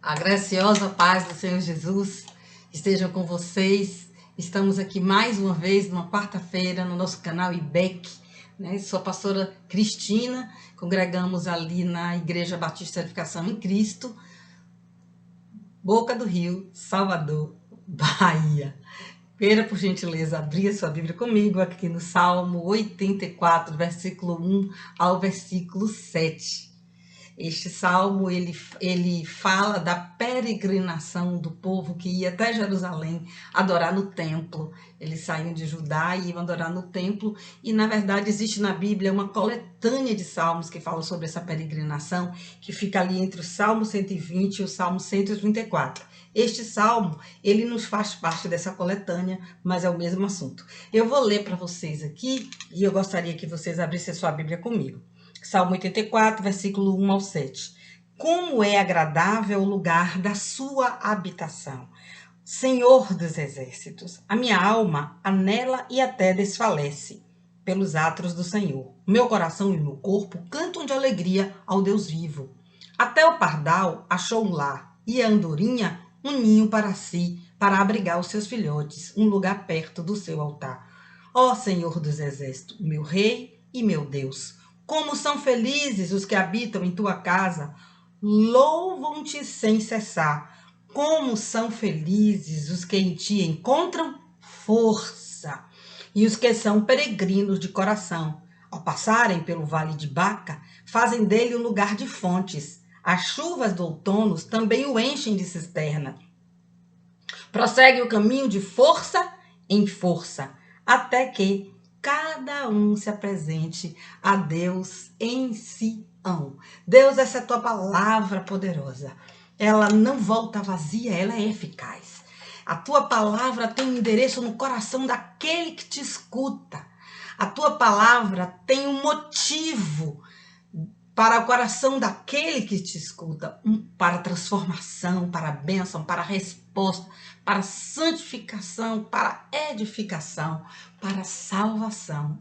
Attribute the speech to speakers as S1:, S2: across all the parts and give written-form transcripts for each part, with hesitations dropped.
S1: A graciosa paz do Senhor Jesus estejam com vocês. Estamos aqui mais uma vez, numa quarta-feira, no nosso canal IBEC. Sou a pastora Cristina, congregamos ali na Igreja Batista Edificação em Cristo, Boca do Rio, Salvador, Bahia. Queira, por gentileza, abrir a sua Bíblia comigo aqui no Salmo 84, versículo 1 ao versículo 7. Este salmo, ele fala da peregrinação do povo que ia até Jerusalém adorar no templo. Eles saíam de Judá e iam adorar no templo. E, na verdade, existe na Bíblia uma coletânea de salmos que falam sobre essa peregrinação, que fica ali entre o Salmo 120 e o Salmo 134. Este salmo, ele nos faz parte dessa coletânea, mas é o mesmo assunto. Eu vou ler para vocês aqui e eu gostaria que vocês abrissem a sua Bíblia comigo. Salmo 84, versículo 1 ao 7. Como é agradável o lugar da sua habitação, Senhor dos exércitos. A minha alma anela e até desfalece pelos atos do Senhor. Meu coração e meu corpo cantam de alegria ao Deus vivo. Até o pardal achou um lar e a andorinha um ninho para si, para abrigar os seus filhotes, um lugar perto do seu altar. Ó Senhor dos exércitos, meu rei e meu Deus, como são felizes os que habitam em tua casa, louvam-te sem cessar. Como são felizes os que em ti encontram força, e os que são peregrinos de coração. Ao passarem pelo vale de Baca, fazem dele um lugar de fontes. As chuvas do outono também o enchem de cisterna. Prossegue o caminho de força em força, até que cada um se apresente a Deus em Sião. Deus, essa é a tua palavra poderosa. Ela não volta vazia, ela é eficaz. A tua palavra tem um endereço no coração daquele que te escuta. A tua palavra tem um motivo para o coração daquele que te escuta, para transformação, para bênção, para resposta, para santificação, para edificação, para salvação.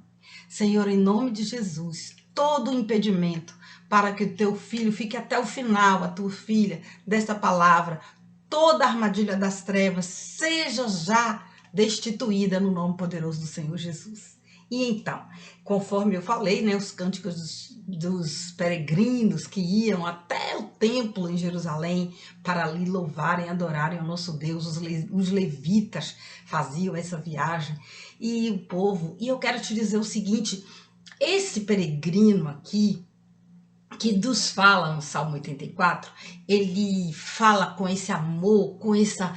S1: Senhor, em nome de Jesus, todo impedimento para que o teu filho fique até o final, a tua filha, desta palavra, toda armadilha das trevas seja já destituída no nome poderoso do Senhor Jesus. E então, conforme eu falei, os cânticos dos peregrinos que iam até o templo em Jerusalém para ali louvarem, adorarem ao nosso Deus, os levitas faziam essa viagem e o povo. E eu quero te dizer o seguinte, esse peregrino aqui, que nos fala no Salmo 84, ele fala com esse amor, com essa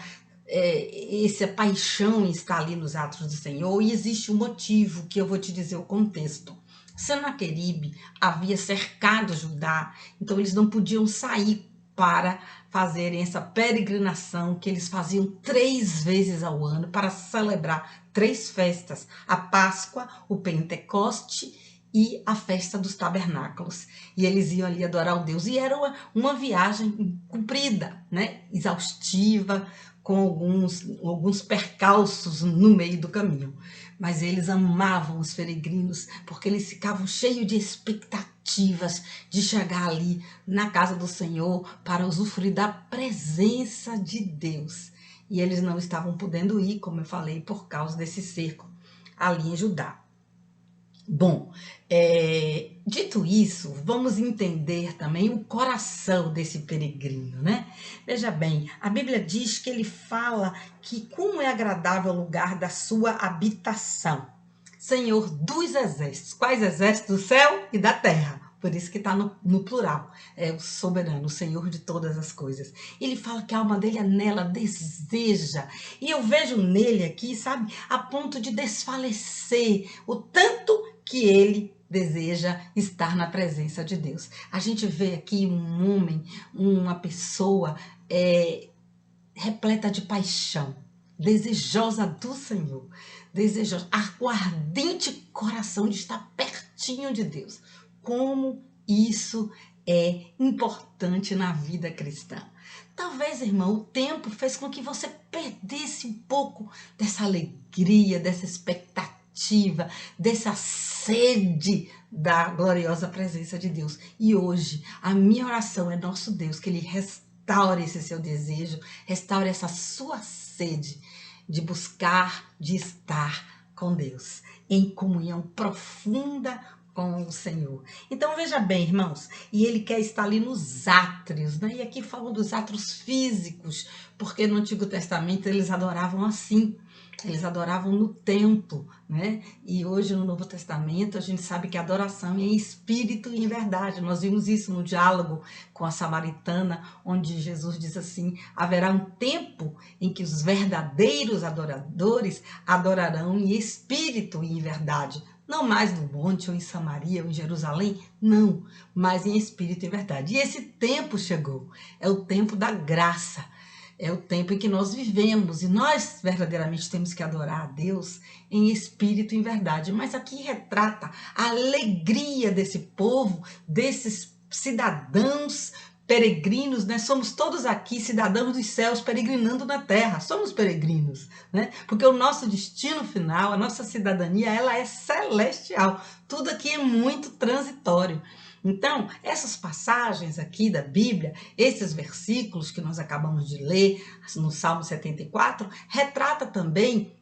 S1: paixão está ali nos atos do Senhor, e existe um motivo que eu vou te dizer o contexto. Senaqueribe havia cercado Judá, então eles não podiam sair para fazerem essa peregrinação que eles faziam 3 vezes ao ano para celebrar 3 festas, a Páscoa, o Pentecoste e a festa dos tabernáculos. E eles iam ali adorar o Deus, e era uma viagem comprida, exaustiva, com alguns percalços no meio do caminho. Mas eles amavam os peregrinos, porque eles ficavam cheios de expectativas de chegar ali na casa do Senhor para usufruir da presença de Deus. E eles não estavam podendo ir, como eu falei, por causa desse cerco ali em Judá. Bom, dito isso, vamos entender também o coração desse peregrino, Veja bem, a Bíblia diz que ele fala que como é agradável o lugar da sua habitação. Senhor dos exércitos. Quais exércitos? Do céu e da terra. Por isso que está no plural. É o soberano, o Senhor de todas as coisas. Ele fala que a alma dele anela, deseja. E eu vejo nele aqui, sabe, a ponto de desfalecer o tanto que ele deseja estar na presença de Deus. A gente vê aqui um homem, uma pessoa repleta de paixão, desejosa do Senhor, desejosa, com ardente coração de estar pertinho de Deus. Como isso é importante na vida cristã. Talvez, irmão, o tempo fez com que você perdesse um pouco dessa alegria, dessa expectativa, dessa sede da gloriosa presença de Deus. E hoje, a minha oração é nosso Deus, que Ele restaure restaure esse seu desejo, restaure essa sua sede de buscar, de estar com Deus, em comunhão profunda com o Senhor. Então veja bem, irmãos, e ele quer estar ali nos átrios, né? E aqui falam dos átrios físicos, porque no Antigo Testamento eles adoravam assim, eles adoravam no templo, né? E hoje no Novo Testamento a gente sabe que a adoração é em espírito e em verdade. Nós vimos isso no diálogo com a samaritana, onde Jesus diz assim: haverá um tempo em que os verdadeiros adoradores adorarão em espírito e em verdade. Não mais no monte ou em Samaria ou em Jerusalém, não, mas em espírito e verdade. E esse tempo chegou, é o tempo da graça. É o tempo em que nós vivemos e nós verdadeiramente temos que adorar a Deus em espírito e em verdade. Mas aqui retrata a alegria desse povo, desses cidadãos peregrinos, né? Somos todos aqui cidadãos dos céus peregrinando na terra. Somos peregrinos, né? Porque o nosso destino final, a nossa cidadania, ela é celestial. Tudo aqui é muito transitório. Então, essas passagens aqui da Bíblia, esses versículos que nós acabamos de ler no Salmo 74, retrata também,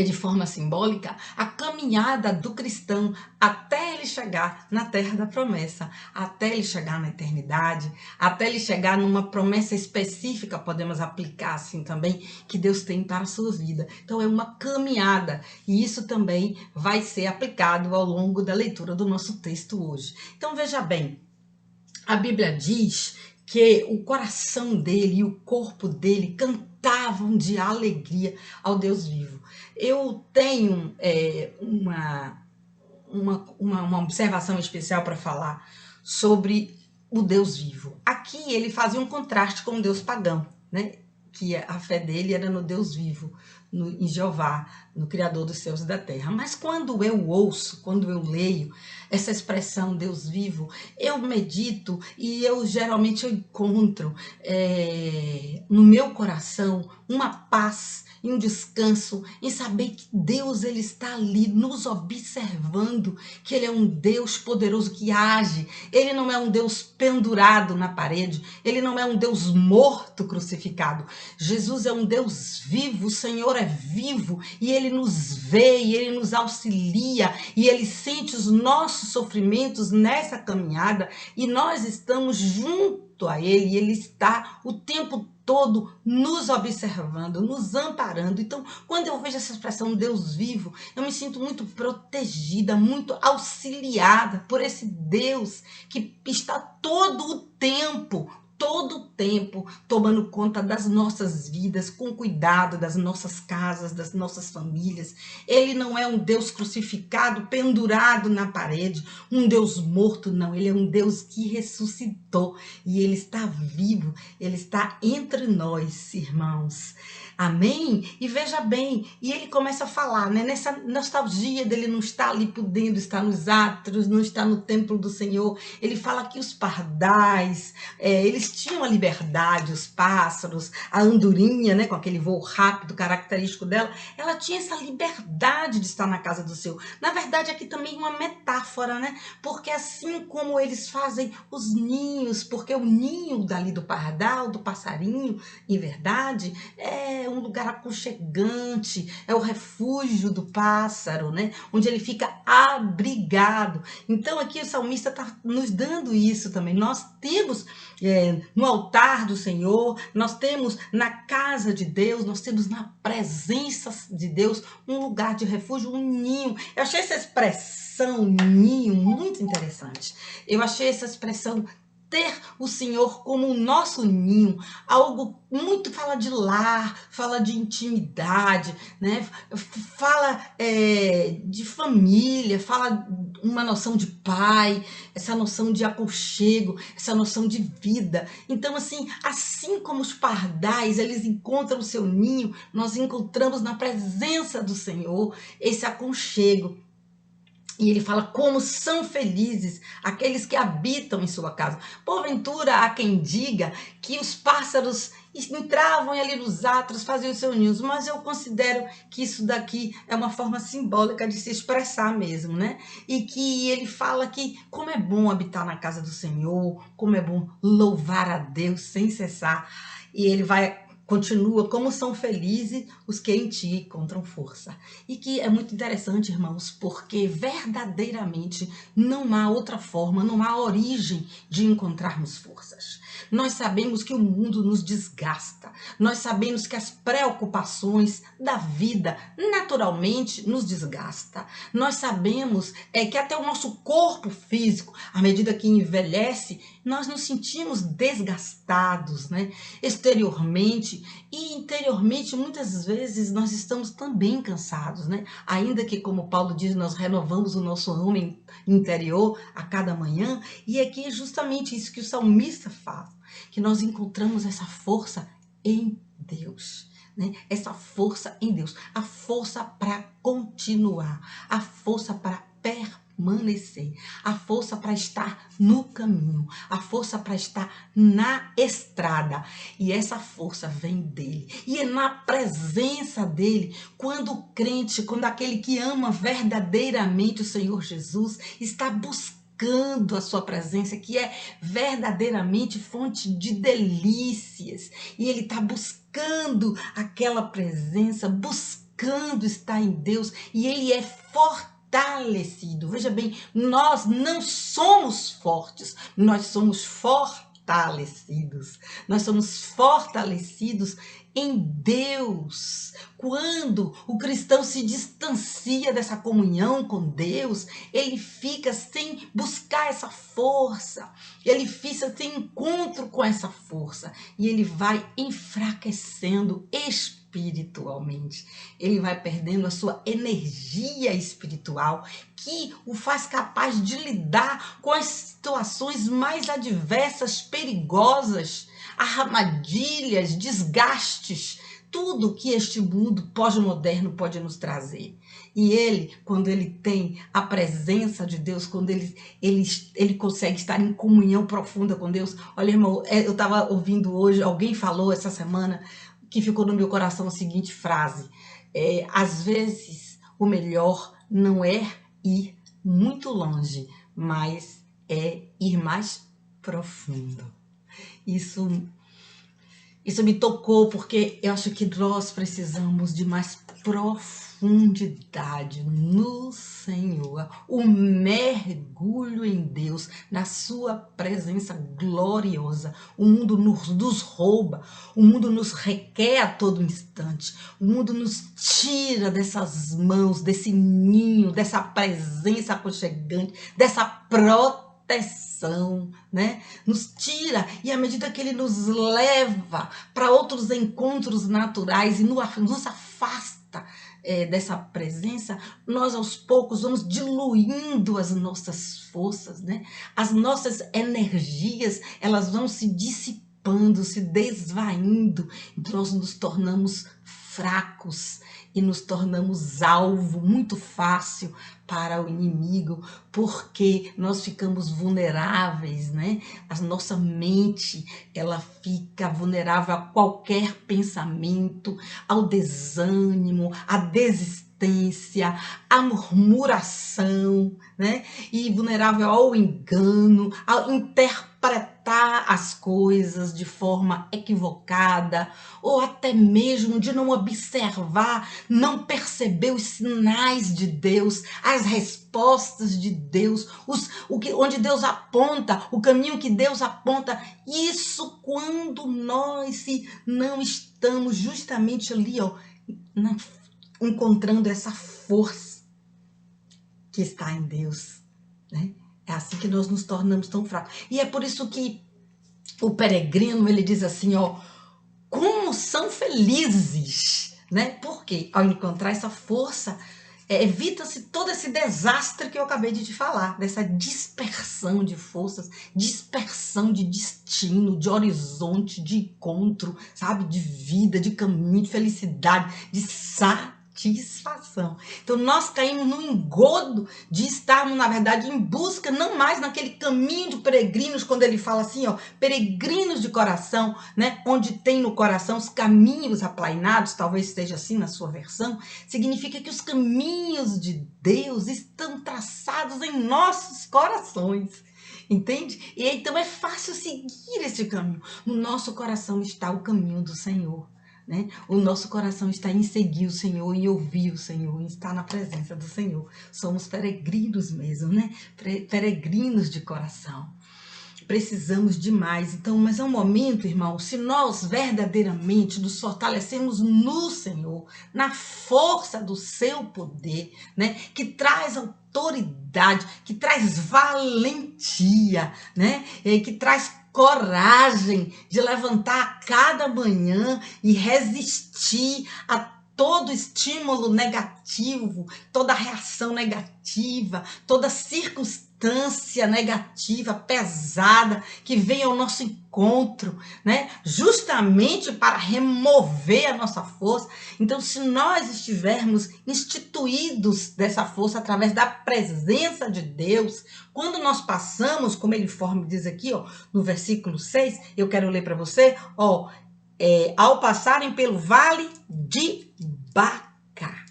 S1: de forma simbólica, a caminhada do cristão até ele chegar na terra da promessa, até ele chegar na eternidade, até ele chegar numa promessa específica, podemos aplicar assim também, que Deus tem para a sua vida. Então é uma caminhada, e isso também vai ser aplicado ao longo da leitura do nosso texto hoje. Então veja bem, a Bíblia diz que o coração dele e o corpo dele cantavam de alegria ao Deus vivo. Eu tenho uma observação especial para falar sobre o Deus vivo. Aqui ele fazia um contraste com o Deus pagão, né? Que a fé dele era no Deus vivo, em Jeová, no Criador dos céus e da terra. Mas quando eu ouço, quando eu leio essa expressão Deus vivo, eu medito e eu geralmente encontro no meu coração uma paz e um descanso em saber que Deus ele está ali nos observando, que ele é um Deus poderoso que age. Ele não é um Deus pendurado na parede, ele não é um Deus morto crucificado. Jesus é um Deus vivo, o Senhor é vivo e ele nos vê e ele nos auxilia e ele sente os nossos sofrimentos nessa caminhada e nós estamos junto a ele e ele está o tempo todo nos observando, nos amparando. Então, quando eu vejo essa expressão Deus vivo, eu me sinto muito protegida, muito auxiliada por esse Deus que está todo o tempo tomando conta das nossas vidas, com cuidado das nossas casas, das nossas famílias. Ele não é um Deus crucificado, pendurado na parede, um Deus morto, não. Ele é um Deus que ressuscitou e ele está vivo, ele está entre nós, irmãos. Amém? E veja bem, e ele começa a falar, né, nessa nostalgia dele não estar ali podendo estar nos átrios, não estar no templo do Senhor. Ele fala que os pardais, eles tinham a liberdade, os pássaros, a andorinha, né, com aquele voo rápido característico dela, ela tinha essa liberdade de estar na casa do Senhor. Na verdade, aqui também uma metáfora, né? Porque assim como eles fazem os ninhos, porque o ninho dali do pardal, do passarinho, em verdade, é um lugar aconchegante, é o refúgio do pássaro, né? Onde ele fica abrigado. Então aqui o salmista está nos dando isso também. Nós temos no altar do Senhor, nós temos na casa de Deus, nós temos na presença de Deus um lugar de refúgio, um ninho. Eu achei essa expressão ninho muito interessante. Eu achei essa expressão ter o Senhor como o nosso ninho, algo muito, fala de lar, fala de intimidade, né? Fala de família, fala uma noção de pai, essa noção de aconchego, essa noção de vida. Então, assim como os pardais, eles encontram o seu ninho, nós encontramos na presença do Senhor esse aconchego. E ele fala como são felizes aqueles que habitam em sua casa. Porventura há quem diga que os pássaros entravam ali nos átrios, faziam os seus ninhos, mas eu considero que isso daqui é uma forma simbólica de se expressar mesmo, né? E que ele fala que como é bom habitar na casa do Senhor, como é bom louvar a Deus sem cessar. E ele continua, como são felizes os que em ti encontram força. E que é muito interessante, irmãos, porque verdadeiramente não há outra forma, não há origem de encontrarmos forças. Nós sabemos que o mundo nos desgasta, nós sabemos que as preocupações da vida naturalmente nos desgasta. Nós sabemos que até o nosso corpo físico, à medida que envelhece, nós nos sentimos desgastados, né? Exteriormente e interiormente, muitas vezes nós estamos também cansados, né? Ainda que, como Paulo diz, nós renovamos o nosso homem interior a cada manhã, e aqui é justamente isso que o salmista faz, que nós encontramos essa força em Deus, né? Essa força em Deus, a força para continuar, a força para permanecer, a força para estar no caminho, a força para estar na estrada. E essa força vem dele. E é na presença dele, quando o crente, quando aquele que ama verdadeiramente o Senhor Jesus, está buscando a sua presença, que é verdadeiramente fonte de delícias. E ele está buscando aquela presença, buscando estar em Deus, e ele é fortalecido. Veja bem, nós não somos fortes, nós somos fortalecidos. Nós somos fortalecidos em Deus. Quando o cristão se distancia dessa comunhão com Deus, ele fica sem buscar essa força, ele fica sem encontro com essa força, e ele vai enfraquecendo espiritualmente. Ele vai perdendo a sua energia espiritual, que o faz capaz de lidar com as situações mais adversas, perigosas, armadilhas, desgastes, tudo que este mundo pós-moderno pode nos trazer. E ele, quando ele tem a presença de Deus, quando ele consegue estar em comunhão profunda com Deus. Olha, irmão, eu estava ouvindo hoje, alguém falou essa semana, que ficou no meu coração a seguinte frase: às vezes o melhor não é ir muito longe, mas é ir mais profundo. Isso me tocou, porque eu acho que nós precisamos de mais profundidade no Senhor, o mergulho em Deus, na sua presença gloriosa. O mundo nos rouba, o mundo nos requer a todo instante, o mundo nos tira dessas mãos, desse ninho, dessa presença aconchegante, dessa proteção, né? Nos tira, e à medida que ele nos leva para outros encontros naturais e nos afasta dessa presença, nós aos poucos vamos diluindo as nossas forças, né? As nossas energias, elas vão se dissipando, se desvaindo, nós nos tornamos fracos e nos tornamos alvo muito fácil para o inimigo, porque nós ficamos vulneráveis, né? A nossa mente, ela fica vulnerável a qualquer pensamento, ao desânimo, à desistência, à murmuração, né? E vulnerável ao engano, a interpretar as coisas de forma equivocada, ou até mesmo de não observar, não perceber os sinais de Deus, as respostas de Deus, onde Deus aponta, o caminho que Deus aponta. Isso quando nós não estamos justamente ali, encontrando essa força que está em Deus, né? É assim que nós nos tornamos tão fracos. E é por isso que o peregrino, ele diz assim, como são felizes, né? Porque ao encontrar essa força, evita-se todo esse desastre que eu acabei de te falar, dessa dispersão de forças, dispersão de destino, de horizonte, de encontro, sabe? De vida, de caminho, de felicidade, de satisfação. satisfação. Então nós caímos no engodo de estarmos, na verdade, em busca, não mais naquele caminho de peregrinos, quando ele fala assim, ó, peregrinos de coração, né? Onde tem no coração os caminhos aplainados, talvez esteja assim na sua versão, significa que os caminhos de Deus estão traçados em nossos corações. Entende? E então é fácil seguir esse caminho. No nosso coração está o caminho do Senhor. Né? O nosso coração está em seguir o Senhor, em ouvir o Senhor, em estar na presença do Senhor. Somos peregrinos mesmo, né? Peregrinos de coração. Precisamos demais. Então, mas é um momento, irmão, se nós verdadeiramente nos fortalecemos no Senhor, na força do seu poder, né? Que traz autoridade, que traz valentia, né? Que traz coragem de levantar a cada manhã e resistir a todo estímulo negativo, toda reação negativa, toda circunstância negativa, pesada, que vem ao nosso encontro, né? Justamente para remover a nossa força. Então, se nós estivermos instituídos dessa força através da presença de Deus, quando nós passamos, como ele diz aqui, ó, no versículo 6, eu quero ler para você, ó, ao passarem pelo vale de Baca.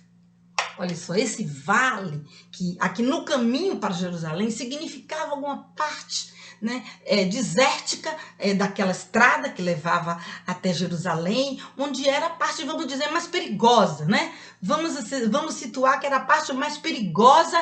S1: Olha só, esse vale, que aqui no caminho para Jerusalém, significava alguma parte, né, desértica, daquela estrada que levava até Jerusalém, onde era a parte, vamos dizer, mais perigosa, né? Vamos situar que era a parte mais perigosa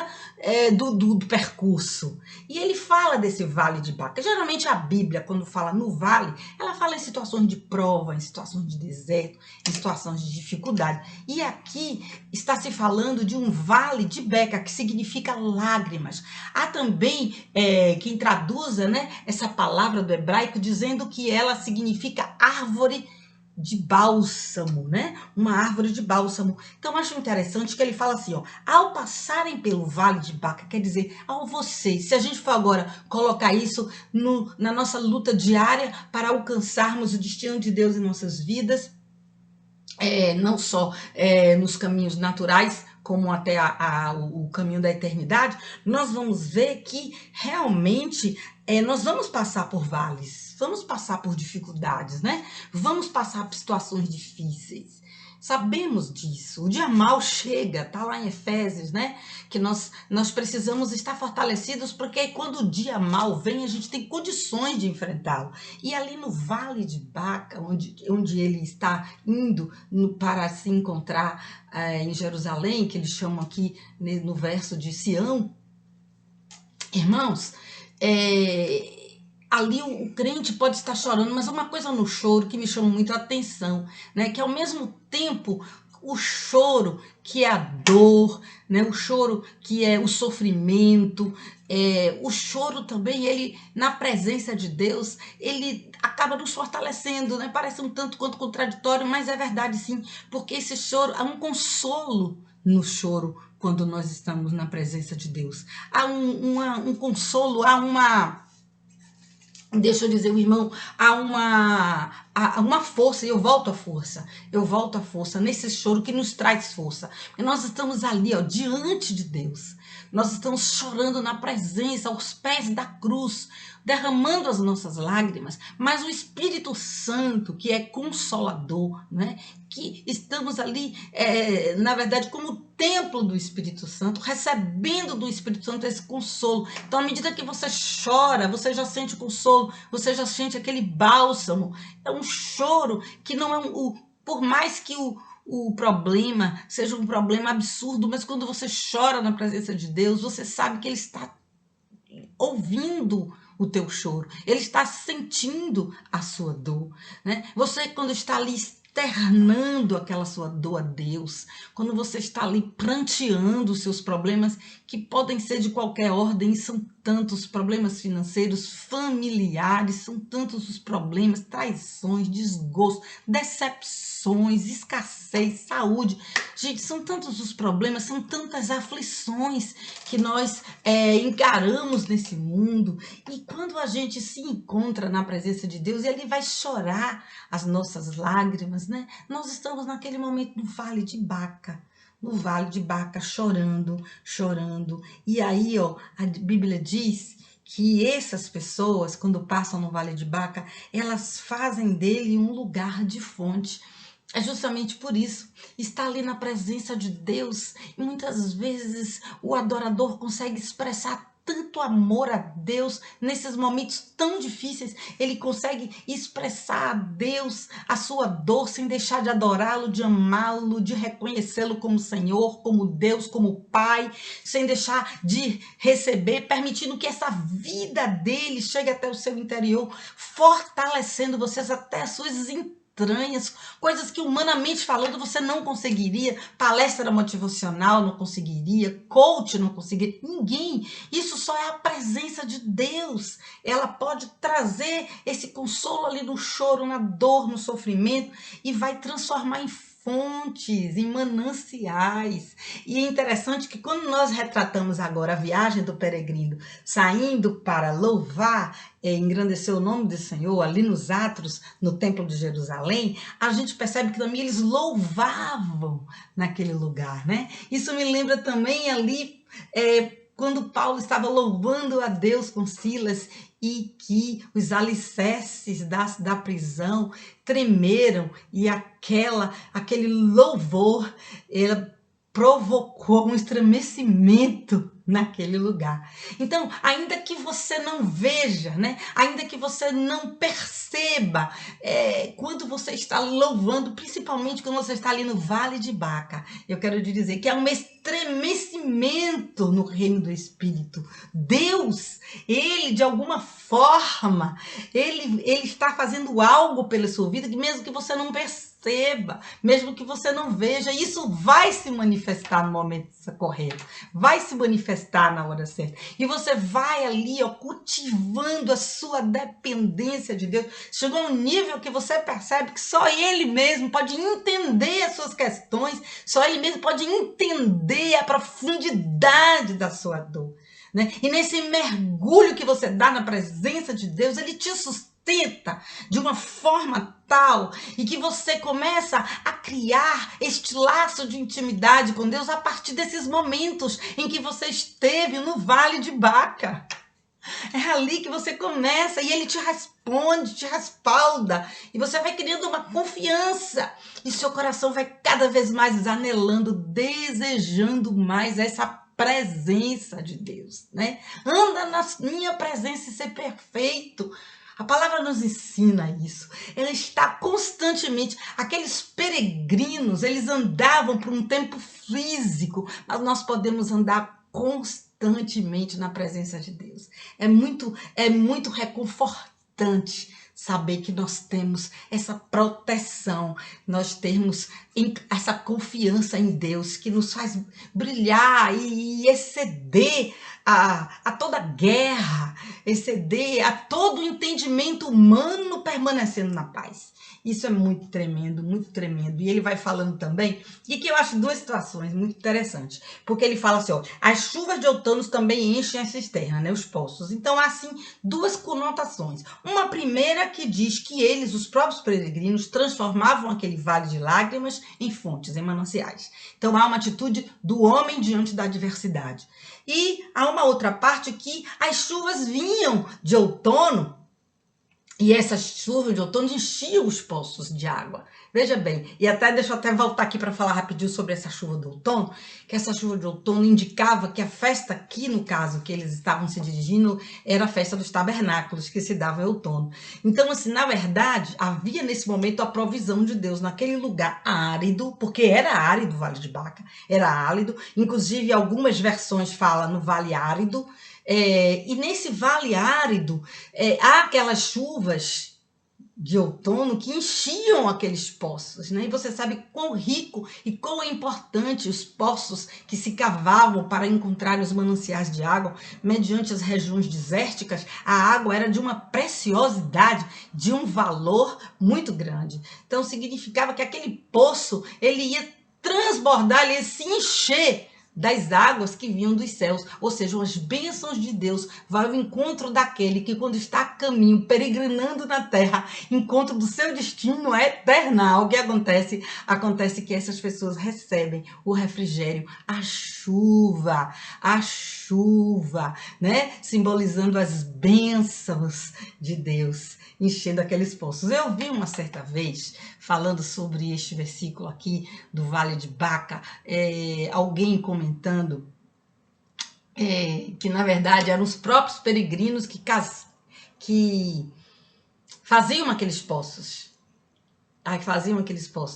S1: do percurso. E ele fala desse vale de Baca. Geralmente a Bíblia, quando fala no vale, ela fala em situações de prova, em situações de deserto, em situações de dificuldade. E aqui está se falando de um vale de Beca, que significa lágrimas. Há também quem traduza, né, essa palavra do hebraico dizendo que ela significa árvore de bálsamo, né? Uma árvore de bálsamo. Então, eu acho interessante que ele fala assim, ó, ao passarem pelo vale de Baca, quer dizer, ao vocês, se a gente for agora colocar isso na nossa luta diária para alcançarmos o destino de Deus em nossas vidas, não só nos caminhos naturais, como até o caminho da eternidade, nós vamos ver que realmente nós vamos passar por vales, vamos passar por dificuldades, né? Vamos passar por situações difíceis. Sabemos disso. O dia mal chega, tá lá em Efésios, né? Que nós precisamos estar fortalecidos, porque quando o dia mal vem, a gente tem condições de enfrentá-lo. E ali no Vale de Baca, onde ele está indo para se encontrar em Jerusalém, que eles chamam aqui no verso de Sião, irmãos, ali o crente pode estar chorando, mas uma coisa no choro que me chama muito a atenção, né? Que ao mesmo tempo o choro que é a dor, né? O choro que é o sofrimento, o choro também, ele na presença de Deus, ele acaba nos fortalecendo, né? Parece um tanto quanto contraditório, mas é verdade sim, porque esse choro, há um consolo no choro quando nós estamos na presença de Deus. Há um consolo, há uma... Deixa eu dizer, o irmão, há uma força, e eu volto à força nesse choro que nos traz força. Porque nós estamos ali, ó, diante de Deus. Nós estamos chorando na presença, aos pés da cruz, derramando as nossas lágrimas, mas o Espírito Santo, que é consolador, né? Que estamos ali, na verdade, como templo do Espírito Santo, recebendo do Espírito Santo esse consolo. Então, à medida que você chora, você já sente o consolo, você já sente aquele bálsamo. É um choro que não é por mais que o problema seja um problema absurdo, mas quando você chora na presença de Deus, você sabe que Ele está ouvindo o teu choro, Ele está sentindo a sua dor, né? Você, quando está ali externando aquela sua dor a Deus, quando você está ali pranteando os seus problemas, que podem ser de qualquer ordem, são tantos problemas financeiros, familiares, são tantos os problemas, traições, desgosto, decepções, escassez, saúde. Gente, são tantos os problemas, são tantas aflições que nós encaramos nesse mundo. E quando a gente se encontra na presença de Deus, Ele vai chorar as nossas lágrimas, né? Nós estamos naquele momento no Vale de Baca, no Vale de Baca, chorando, chorando. E aí, ó, a Bíblia diz que essas pessoas, quando passam no Vale de Baca, elas fazem dele um lugar de fonte. É justamente por isso, está ali na presença de Deus, e muitas vezes o adorador consegue expressar tanto amor a Deus nesses momentos tão difíceis, ele consegue expressar a Deus a sua dor sem deixar de adorá-lo, de amá-lo, de reconhecê-lo como Senhor, como Deus, como Pai, sem deixar de receber, permitindo que essa vida dele chegue até o seu interior, fortalecendo vocês até as suas entranhas, coisas que humanamente falando você não conseguiria, palestra motivacional não conseguiria, coach não conseguiria, ninguém. Isso só é a presença de Deus. Ela pode trazer esse consolo ali no choro, na dor, no sofrimento e vai transformar em fontes, em mananciais. E é interessante que quando nós retratamos agora a viagem do peregrino saindo para louvar, engrandecer o nome do Senhor ali nos atos, no templo de Jerusalém, a gente percebe que também eles louvavam naquele lugar, né? Isso me lembra também ali quando Paulo estava louvando a Deus com Silas e que os alicerces da prisão tremeram e aquele louvor ele provocou um estremecimento naquele lugar. Então, ainda que você não veja, né? Ainda que você não perceba, quando você está louvando, principalmente quando você está ali no Vale de Baca, eu quero te dizer que há um estremecimento no reino do Espírito. Deus, ele de alguma forma, ele está fazendo algo pela sua vida, que mesmo que você não perceba, mesmo que você não veja, isso vai se manifestar no momento correto, vai se manifestar na hora certa. E você vai ali, ó, cultivando a sua dependência de Deus. Chegou a um nível que você percebe que só Ele mesmo pode entender as suas questões, só Ele mesmo pode entender a profundidade da sua dor. Né? E nesse mergulho que você dá na presença de Deus, Ele te sustenta de uma forma tal e que você começa a criar este laço de intimidade com Deus a partir desses momentos em que você esteve no Vale de Baca. É ali que você começa e ele te responde, te respalda e você vai criando uma confiança e seu coração vai cada vez mais anelando, desejando mais essa presença de Deus, né? Anda na minha presença e ser perfeito. A palavra nos ensina isso. Ela está constantemente. Aqueles peregrinos, eles andavam por um tempo físico, mas nós podemos andar constantemente na presença de Deus. É muito reconfortante saber que nós temos essa proteção, nós temos essa confiança em Deus que nos faz brilhar e exceder a toda guerra, exceder a todo entendimento humano permanecendo na paz. Isso é muito tremendo, muito tremendo. E ele vai falando também, e que eu acho duas situações muito interessantes. Porque ele fala assim, ó, as chuvas de outono também enchem a cisterna, né, os poços. Então, há, assim, duas conotações. Uma primeira que diz que eles, os próprios peregrinos, transformavam aquele vale de lágrimas em fontes, em mananciais. Então, há uma atitude do homem diante da adversidade. E há uma outra parte que as chuvas vinham de outono, e essas chuvas de outono enchiam os poços de água. Veja bem, e deixa eu até voltar aqui para falar rapidinho sobre essa chuva de outono, que essa chuva de outono indicava que a festa aqui, no caso, que eles estavam se dirigindo, era a festa dos tabernáculos, que se dava em outono. Então, assim, na verdade, havia nesse momento a provisão de Deus naquele lugar árido, porque era árido o Vale de Baca, era árido, inclusive algumas versões falam no Vale Árido, e nesse vale árido, há aquelas chuvas de outono que enchiam aqueles poços, né? E você sabe quão rico e quão é importante os poços que se cavavam para encontrar os mananciais de água mediante as regiões desérticas. A água era de uma preciosidade, de um valor muito grande. Então significava que aquele poço ele ia transbordar, ele ia se encher das águas que vinham dos céus, ou seja, as bênçãos de Deus vai ao encontro daquele que quando está a caminho, peregrinando na terra, encontro do seu destino eternal. O que acontece? Acontece que essas pessoas recebem o refrigério, a chuva, né? Simbolizando as bênçãos de Deus, enchendo aqueles poços. Eu vi uma certa vez, falando sobre este versículo aqui do Vale de Baca, alguém comentando que na verdade eram os próprios peregrinos que faziam aqueles poços,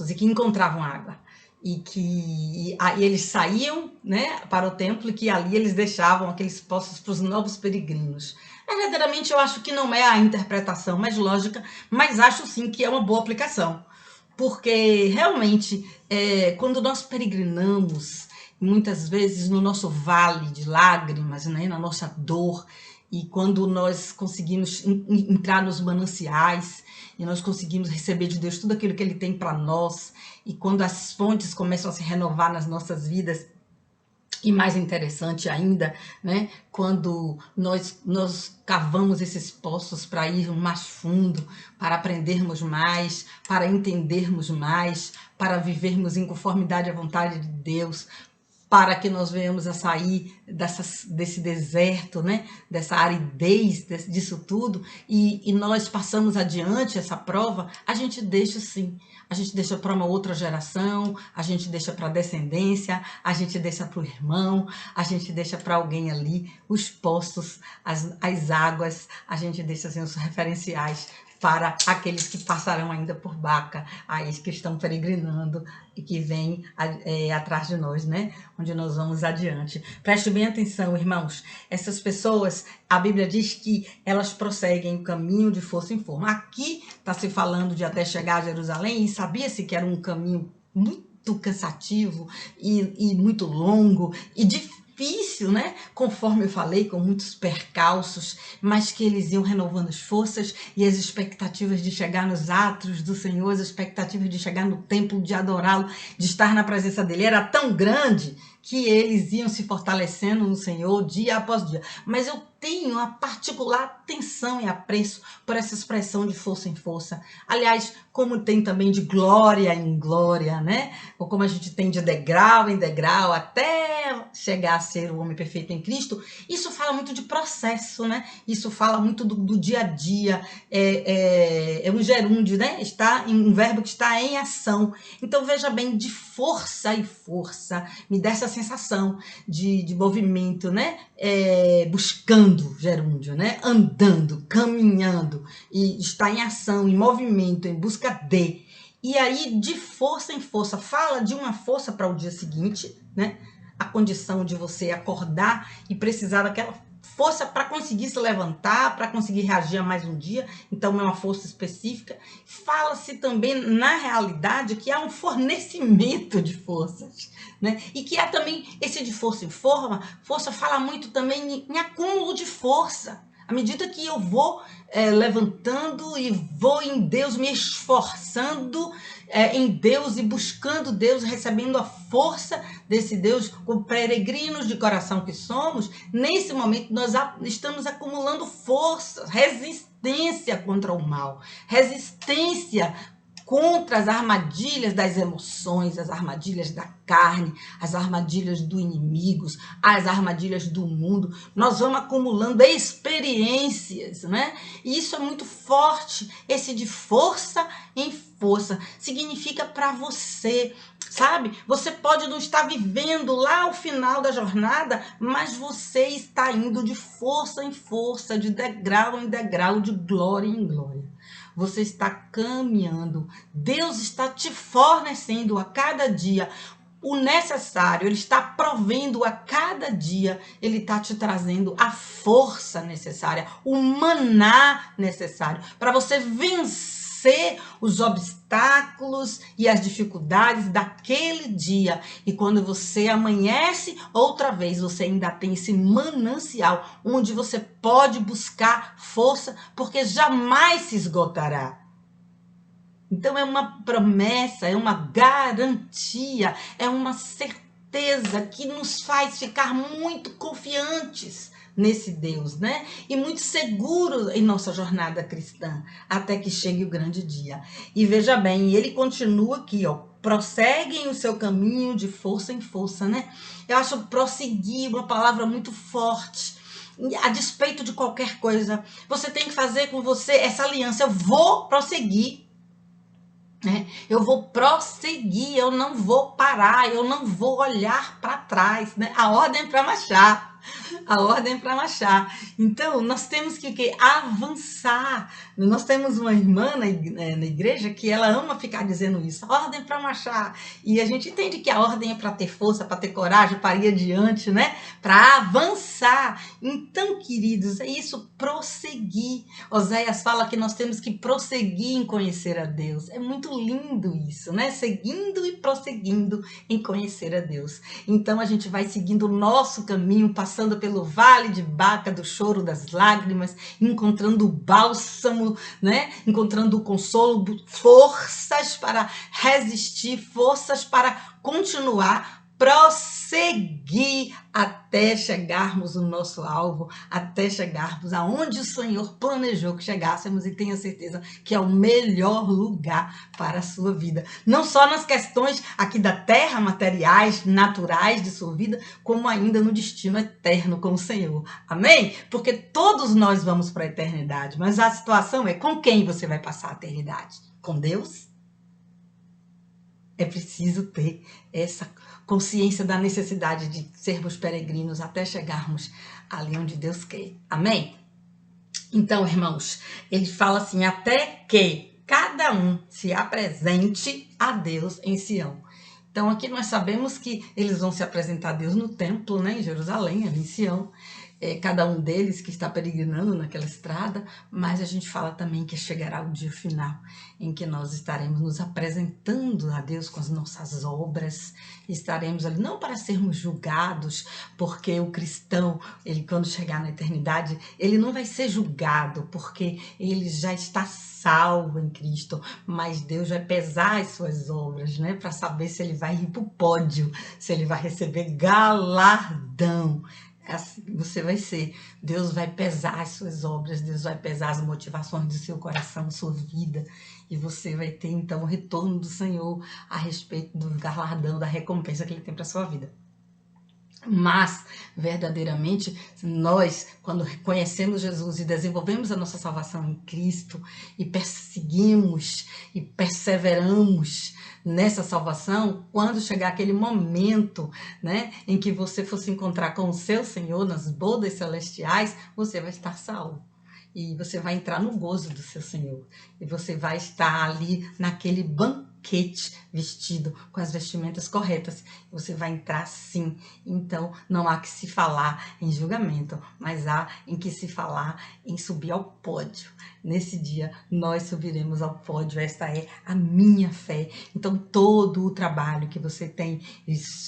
S1: e que encontravam água. E que aí eles saíam, né, para o templo, e que ali eles deixavam aqueles poços para os novos peregrinos. Verdadeiramente eu acho que não é a interpretação mais lógica, mas acho sim que é uma boa aplicação. Porque realmente, quando nós peregrinamos, muitas vezes no nosso vale de lágrimas, né, na nossa dor, e quando nós conseguimos entrar nos mananciais, e nós conseguimos receber de Deus tudo aquilo que Ele tem para nós, e quando as fontes começam a se renovar nas nossas vidas, e mais interessante ainda, né, quando nós cavamos esses poços para ir mais fundo, para aprendermos mais, para entendermos mais, para vivermos em conformidade à vontade de Deus, para que nós venhamos a sair desse deserto, né? Dessa aridez, disso tudo, e nós passamos adiante essa prova, a gente deixa sim. A gente deixa para uma outra geração, a gente deixa para a descendência, a gente deixa para o irmão, a gente deixa para alguém ali os poços, as águas, a gente deixa assim, os referenciais para aqueles que passarão ainda por Baca, aí que estão peregrinando e que vêm atrás de nós, né? Onde nós vamos adiante. Preste bem atenção, irmãos. Essas pessoas, a Bíblia diz que elas prosseguem o caminho de força em forma. Aqui está se falando de até chegar a Jerusalém, e sabia-se que era um caminho muito cansativo e muito longo e difícil, né? Conforme eu falei, com muitos percalços, mas que eles iam renovando as forças e as expectativas de chegar nos átrios do Senhor, as expectativas de chegar no templo, de adorá-lo, de estar na presença dele, era tão grande que eles iam se fortalecendo no Senhor dia após dia. Mas eu tenho uma particular atenção e apreço por essa expressão de força em força. Aliás, como tem também de glória em glória, né? Ou como a gente tem de degrau em degrau até chegar a ser o homem perfeito em Cristo. Isso fala muito de processo, né? Isso fala muito do dia a dia. É um gerúndio, né? Um verbo que está em ação. Então, veja bem, de força e força, me dá essa sensação de movimento, né? Buscando gerúndio, né? Andando, caminhando, e está em ação, em movimento, em busca de. E aí, de força em força, fala de uma força para o dia seguinte, né? A condição de você acordar e precisar daquela força para conseguir se levantar, para conseguir reagir a mais um dia, então é uma força específica. Fala-se também, na realidade, que há um fornecimento de forças, né? E que há também esse de força em força fala muito também em acúmulo de força. À medida que eu vou levantando e vou em Deus, me esforçando em Deus e buscando Deus, recebendo a força desse Deus, como peregrinos de coração que somos, nesse momento nós estamos acumulando forças, resistência contra o mal, resistência contra as armadilhas das emoções, as armadilhas da carne, as armadilhas do inimigo, as armadilhas do mundo. Nós vamos acumulando experiências, né? E isso é muito forte. Esse de força em força significa para você, sabe? Você pode não estar vivendo lá o final da jornada, mas você está indo de força em força, de degrau em degrau, de glória em glória. Você está caminhando. Deus está te fornecendo a cada dia o necessário. Ele está provendo a cada dia. Ele está te trazendo a força necessária, o maná necessário para você vencer os obstáculos e as dificuldades daquele dia. E quando você amanhece outra vez, você ainda tem esse manancial onde você pode buscar força, porque jamais se esgotará. Então é uma promessa, é uma garantia, é uma certeza certeza que nos faz ficar muito confiantes nesse Deus, né? E muito seguros em nossa jornada cristã, até que chegue o grande dia. E veja bem, ele continua aqui, ó, prosseguem o seu caminho de força em força, né? Eu acho prosseguir uma palavra muito forte. A despeito de qualquer coisa, você tem que fazer com você essa aliança. Eu vou prosseguir, né? Eu vou prosseguir, eu não vou parar, eu não vou olhar para trás, né? A ordem é para marchar. A ordem para marchar. Então, nós temos que avançar. Nós temos uma irmã na igreja que ela ama ficar dizendo isso, ordem para marchar. E a gente entende que a ordem é para ter força, para ter coragem, para ir adiante, né? Para avançar. Então, queridos, é isso, prosseguir. Oséias fala que nós temos que prosseguir em conhecer a Deus. É muito lindo isso, né? Seguindo e prosseguindo em conhecer a Deus. Então, a gente vai seguindo o nosso caminho, passando pelo vale de Baca, do choro das lágrimas, encontrando o bálsamo, né? Encontrando o consolo, forças para resistir, forças para continuar, prosseguir até chegarmos no nosso alvo, até chegarmos aonde o Senhor planejou que chegássemos, e tenha certeza que é o melhor lugar para a sua vida. Não só nas questões aqui da terra, materiais, naturais de sua vida, como ainda no destino eterno com o Senhor. Amém? Porque todos nós vamos para a eternidade, mas a situação é com quem você vai passar a eternidade? Com Deus? É preciso ter essa consciência da necessidade de sermos peregrinos até chegarmos ali onde Deus quer. Amém? Então, irmãos, ele fala assim, até que cada um se apresente a Deus em Sião. Então, aqui nós sabemos que eles vão se apresentar a Deus no templo, né, em Jerusalém, ali em Sião. Cada um deles que está peregrinando naquela estrada, mas a gente fala também que chegará o dia final, em que nós estaremos nos apresentando a Deus com as nossas obras, estaremos ali não para sermos julgados, porque o cristão, ele quando chegar na eternidade, ele não vai ser julgado, porque ele já está salvo em Cristo, mas Deus vai pesar as suas obras, né, para saber se ele vai ir para o pódio, se ele vai receber galardão. Assim você vai ser. Deus vai pesar as suas obras, Deus vai pesar as motivações do seu coração, sua vida, e você vai ter então o retorno do Senhor a respeito do galardão, da recompensa que Ele tem para a sua vida. Mas, verdadeiramente, nós, quando conhecemos Jesus e desenvolvemos a nossa salvação em Cristo e perseguimos e perseveramos nessa salvação, quando chegar aquele momento, né, em que você for se encontrar com o seu Senhor nas bodas celestiais, você vai estar salvo. E você vai entrar no gozo do seu Senhor. E você vai estar ali naquele banquete vestido com as vestimentas corretas. Você vai entrar sim. Então, não há que se falar em julgamento, mas há em que se falar em subir ao pódio. Nesse dia, nós subiremos ao pódio. Esta é a minha fé. Então, todo o trabalho que você tem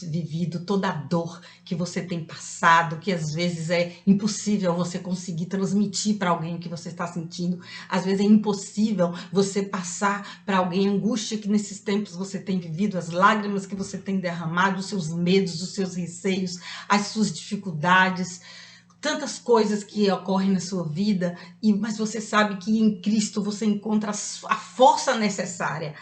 S1: vivido, toda a dor que você tem passado, que às vezes é impossível você conseguir transmitir para alguém o que você está sentindo, às vezes é impossível você passar para alguém a angústia que nesses tempos você tem vivido, as lágrimas que você tem derramado, os seus medos, os seus receios, as suas dificuldades, tantas coisas que ocorrem na sua vida, mas você sabe que em Cristo você encontra a força necessária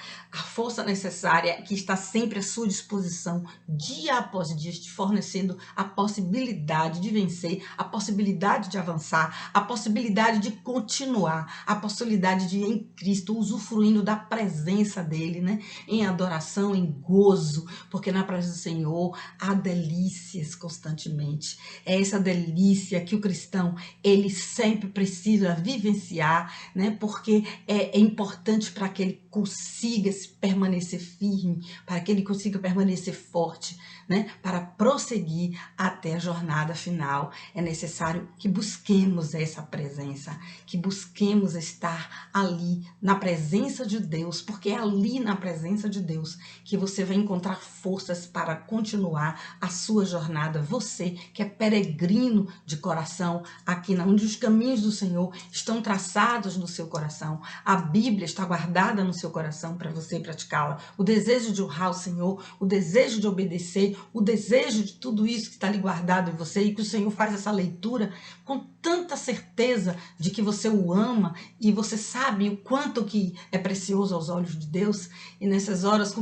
S1: que está sempre à sua disposição, dia após dia, te fornecendo a possibilidade de vencer, a possibilidade de avançar, a possibilidade de continuar, a possibilidade de, em Cristo, usufruindo da presença dele, né? Em adoração, em gozo, porque na presença do Senhor há delícias constantemente. É essa delícia que o cristão, ele sempre precisa vivenciar, né? Porque é importante para que ele consiga permanecer firme, para que ele consiga permanecer forte, né? Para prosseguir até a jornada final. É necessário que busquemos essa presença, que busquemos estar ali na presença de Deus, porque é ali na presença de Deus que você vai encontrar forças para continuar a sua jornada. Você que é peregrino de coração aqui, onde os caminhos do Senhor estão traçados no seu coração. A Bíblia está guardada no seu coração para você praticá-la. O desejo de honrar o Senhor, o desejo de obedecer, o desejo de tudo isso que está ali guardado em você, e que o Senhor faz essa leitura com tanta certeza de que você o ama e você sabe o quanto que é precioso aos olhos de Deus. E nessas horas,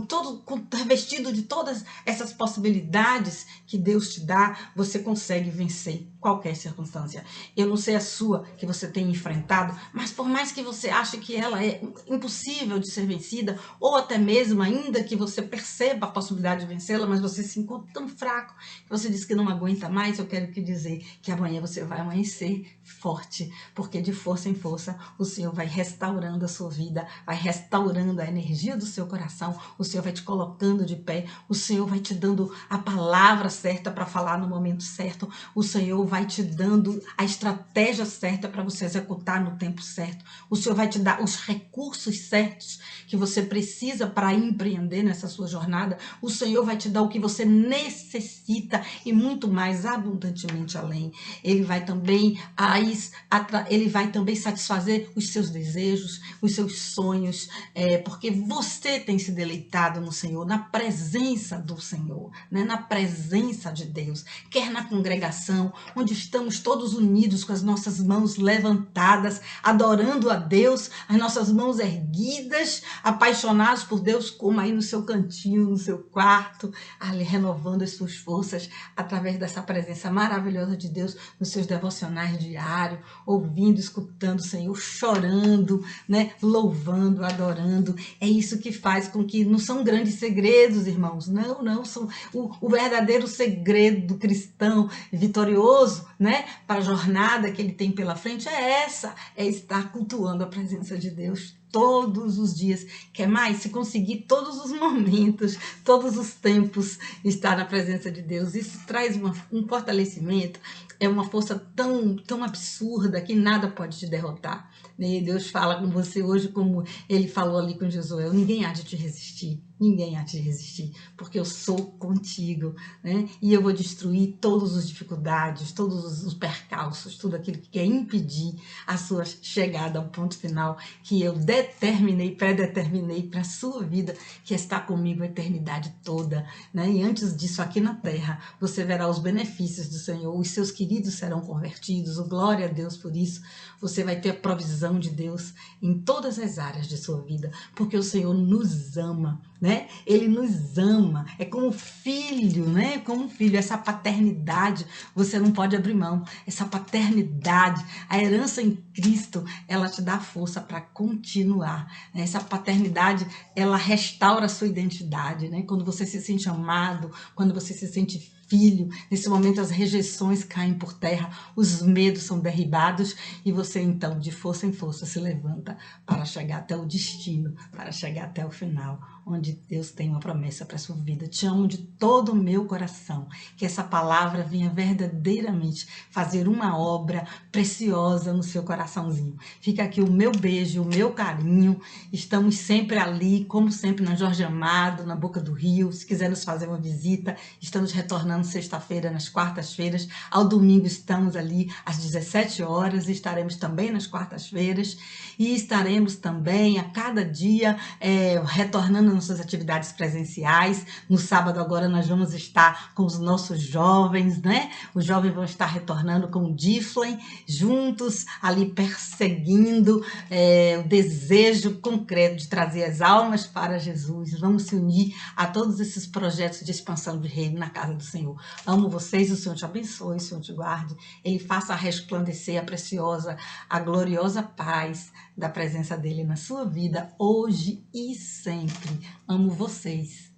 S1: revestido de todas essas possibilidades que Deus te dá, você consegue vencer qualquer circunstância. Eu não sei a sua que você tem enfrentado, mas por mais que você ache que ela é impossível de ser vencida, ou até mesmo ainda que você perceba a possibilidade de vencê-la, mas você se encontra tão fraco que você diz que não aguenta mais, eu quero te dizer que amanhã você vai amanhecer forte, porque de força em força o Senhor vai restaurando a sua vida, vai restaurando a energia do seu coração, o Senhor vai te colocando de pé, o Senhor vai te dando a palavra certa para falar no momento certo, o Senhor vai te dando a estratégia certa para você executar no tempo certo, o Senhor vai te dar os recursos certos que você precisa para empreender nessa sua jornada, o Senhor vai te dar o que você necessita e muito mais abundantemente além. Ele vai também satisfazer os seus desejos, os seus sonhos, porque você tem se deleitado no Senhor, na presença do Senhor, né? Na presença de Deus, quer na congregação, onde estamos todos unidos com as nossas mãos levantadas, adorando a Deus, as nossas mãos erguidas, apaixonados por Deus, como aí no seu cantinho, no seu quarto, ali renovando as suas forças através dessa presença maravilhosa de Deus nos seus devocionais diários, ouvindo, escutando o Senhor, chorando, né? Louvando, adorando. É isso que faz com que não são grandes segredos, irmãos, não, são o verdadeiro segredo do cristão vitorioso, né? Para a jornada que ele tem pela frente é estar cultuando a presença de Deus todos os dias. Quer mais? Se conseguir todos os momentos, todos os tempos estar na presença de Deus, isso traz um fortalecimento, é uma força tão absurda que nada pode te derrotar. E Deus fala com você hoje como ele falou ali com Josué: ninguém há de te resistir, ninguém há de te resistir, porque eu sou contigo, né? E eu vou destruir todas as dificuldades, todos os percalços, tudo aquilo que quer impedir a sua chegada ao ponto final que eu predeterminei para a sua vida, que está comigo a eternidade toda, né? E antes disso, aqui na terra, você verá os benefícios do Senhor, os seus queridos serão convertidos, glória a Deus por isso. Você vai ter a provisão de Deus em todas as áreas de sua vida, porque o Senhor nos ama, né? Ele nos ama, é como filho, né? Como filho, essa paternidade, você não pode abrir mão, essa paternidade, a herança em Cristo, ela te dá força para continuar, né? Essa paternidade, ela restaura a sua identidade, né? Quando você se sente amado, quando você se sente filho, nesse momento as rejeições caem por terra, os medos são derribados e você então de força em força se levanta para chegar até o destino, para chegar até o final, onde Deus tem uma promessa para a sua vida. Te amo de todo o meu coração, que essa palavra venha verdadeiramente fazer uma obra preciosa no seu coraçãozinho. Fica aqui o meu beijo, o meu carinho, estamos sempre ali, como sempre na Jorge Amado, na Boca do Rio. Se quiser nos fazer uma visita, estamos retornando sexta-feira, nas quartas-feiras, ao domingo estamos ali às 17 horas, estaremos também nas quartas-feiras e estaremos também a cada dia retornando nossas atividades presenciais. No sábado agora nós vamos estar com os nossos jovens, né? Os jovens vão estar retornando com o Diflem, juntos ali perseguindo o desejo concreto de trazer as almas para Jesus. Vamos se unir a todos esses projetos de expansão de reino na casa do Senhor. Amo vocês, o Senhor te abençoe, o Senhor te guarde, Ele faça resplandecer a preciosa, a gloriosa paz da presença dEle na sua vida, hoje e sempre. Amo vocês.